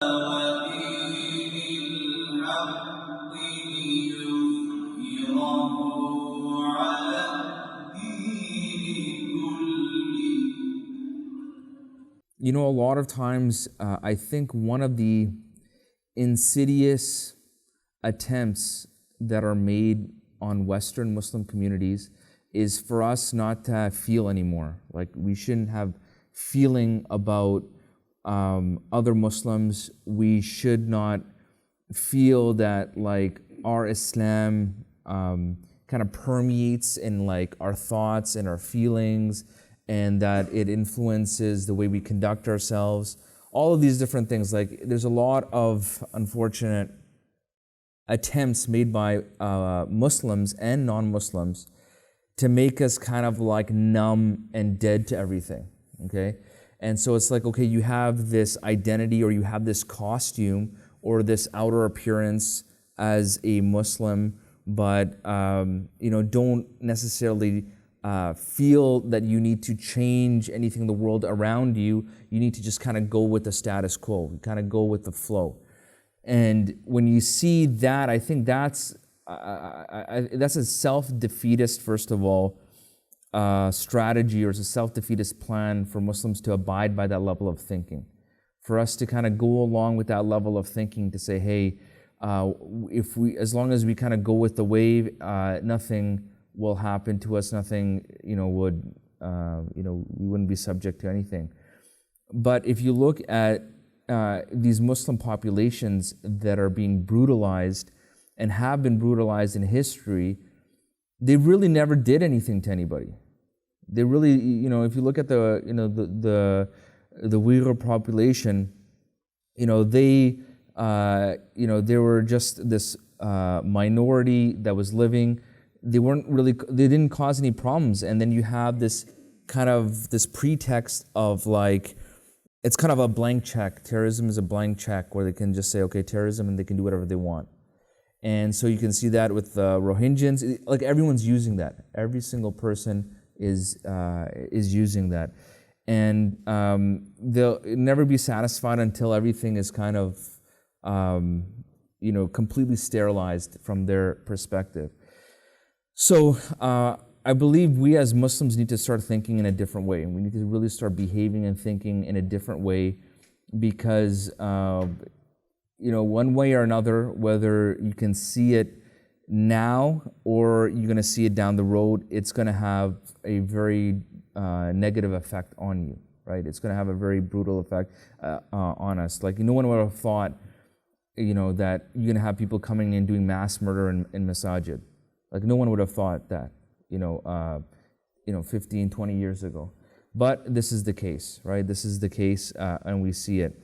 You know, a lot of times, I think one of the insidious attempts that are made on Western Muslim communities is for us not to feel anymore. Like, we shouldn't have feeling about other Muslims. We should not feel that, like, our Islam kind of permeates in, like, our thoughts and our feelings, and that it influences the way we conduct ourselves. All of these different things. Like, there's a lot of unfortunate attempts made by Muslims and non-Muslims to make us kind of like numb and dead to everything, okay? And so it's like, okay, you have this identity, or you have this costume or this outer appearance as a Muslim, but don't necessarily feel that you need to change anything in the world around you. You need to just kind of go with the status quo, kind of go with the flow. And when you see that, I think that's a self-defeatist, first of all, strategy, or it's a self-defeatist plan for Muslims to abide by that level of thinking. For us to kind of go along with that level of thinking, to say, hey, as long as we kind of go with the wave, nothing will happen to us, nothing, we wouldn't be subject to anything. But if you look at these Muslim populations that are being brutalized and have been brutalized in history, they really never did anything to anybody. They really, if you look at the Uyghur population, they were just this minority that was living. They didn't cause any problems. And then you have this pretext of, like, it's kind of a blank check. Terrorism is a blank check where they can just say, okay, terrorism, and they can do whatever they want. And so you can see that with the Rohingyans. Like, everyone's using that. Every single person is using that. And they'll never be satisfied until everything is kind of, completely sterilized from their perspective. So I believe we as Muslims need to start thinking in a different way. We need to really start behaving and thinking in a different way, because one way or another, whether you can see it now or you're going to see it down the road, it's going to have a very negative effect on you, right? It's going to have a very brutal effect on us. Like, no one would have thought, that you're going to have people coming in doing mass murder in masajid. Like, no one would have thought that, 15, 20 years ago. But this is the case, right? This is the case, and we see it.